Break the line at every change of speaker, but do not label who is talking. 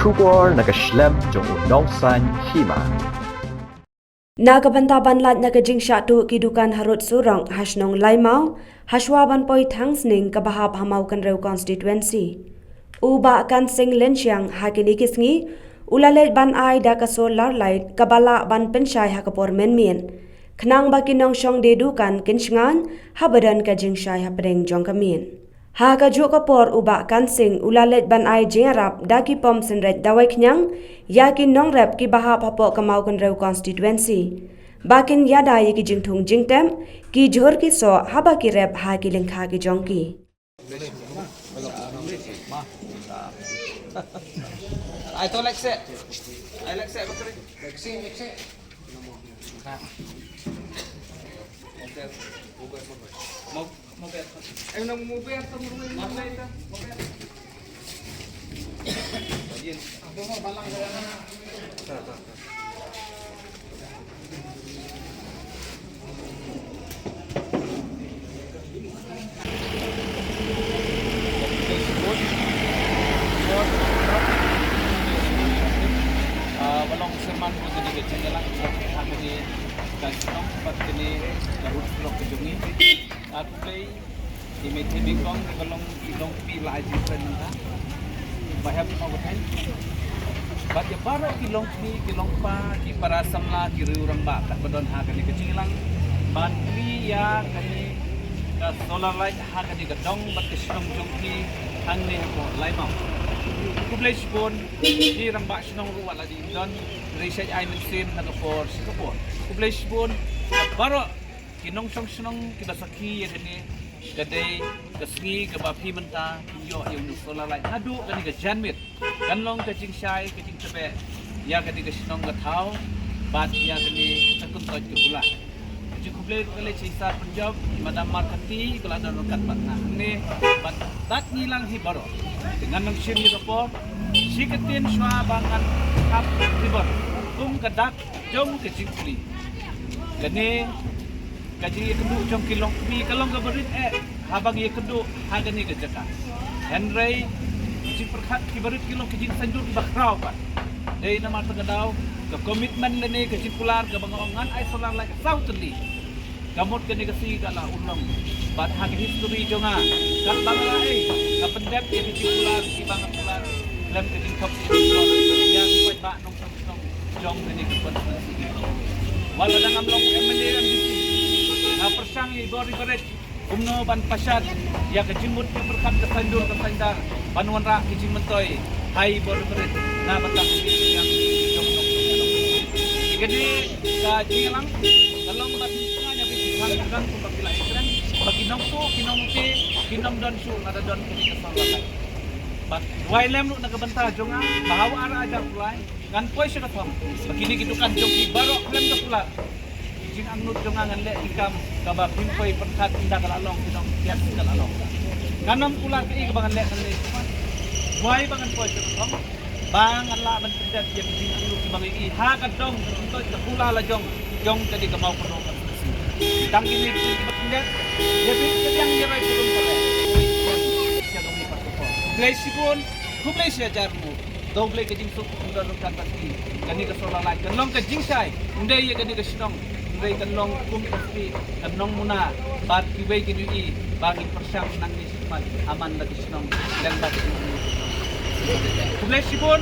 Shubor nagaslem jong unongsan hima.
Nagabanta banlat nagajing syatu kidukan harut surong hasnong laimau haswa ban poi thangsning kabahap hamau kan reu constituency. Uba kan sing lensyang hakini kisngi ulale ban ai da kasol larlait kabala ban pensyai hakapor menmien. Kenang bakinong syong dedukan kinsngan habadan kajing syai hapreng jong kamin. Ha kajuk kapor uba kan sing ulalet ban ai jengarap daki pom senret dawai kenyang yakin nong rep ki bahap hapok kamau kan reu constituency. Bakin yada ye ki jingthung jingtem ki jhor ki so haba ki rep ha ki lengkha ki jongki.
I don't like set. I like set bakari. Like set. Mau bet. Ay nang mau bet ta mo na ita. Yan. Ako mo balang na. Walong seman ko tadi kecil lang kami di kanong pat kini larut blok kejungi at play di media bingkong kalong ilong pila aja penenta bahaya mau betul bat ya paro kilong pa ki parasam la ki urang ba kat badon ha kani kecil lang ban ya kani ka solar light ha kani gadong bat kisong jongki hangne ko laimau Kublais pun di rambak senong ruwat lagi dan research I mesin na kapor Singapore. Kublais pun baru kinong senong kita saki ya ini kadai kesni kebapi menta yo yang solar light hadu kani ke janmit kan long kecing syai kecing tebe ya kani ke senong gatau bat ya kani takun toj ke pula. Kublais kali cisa Punjab madam markati kalau ada rokat batna ni bat tak nilang hi baru dengan nang sini kapor siketin swa bangan kap ribon kum kadak jong kecikli gani kaji kedu jong kilong mi kalong gabarit habang ye kedu hagani kejaka henry cik perkhat kibarit kilong kejin sanjur bakrau pa dei nama tegadau ke komitmen lene kecipular ke bangongan ai solar like southly gamot kene kasi kala ulong bat hak history jonga kat bangalai ka pendep ye kecipular si bangapular lem ke kop ya kuat ba nong jong kene ke konstitusi wala dang amlong emeleran disi na persang ye gori beret umno ban pasad ya kecimut ke berkat ke sandur ke sandar banuan ra kicing mentoy hai bor beret na batang yang jong jadi ka jilang kalong bat kan pagpila ikran baginong to kinom don su ada don kini kesalahan bat wailem lu nagabanta jonga bahawa ara aja pulai kan poy siya katom begini gitu kan jogi baro klem ka pula jing angnut jonga ngan le ikam kaba pimpoy perkat inda kalalong kinong kias kalalong kanam pula kei kabangan le kan le wai bangan poy siya katom bang Allah ban pendat ye jing angnut bangi ha kadong untuk pula la jong tadi ka mau penuh tang ini tidak jadi yang jerai belum boleh jangan lipat pun blesi pun kublesi ajarmu doble ke jingsuk udah lukan pasti kani ke solar light kanong ke jingsai undai ye kani ke sinong undai kanong kum pasti kanong muna bat kibai kini bagi persang nang ni sipan aman lagi sinong dan bagi kublesi pun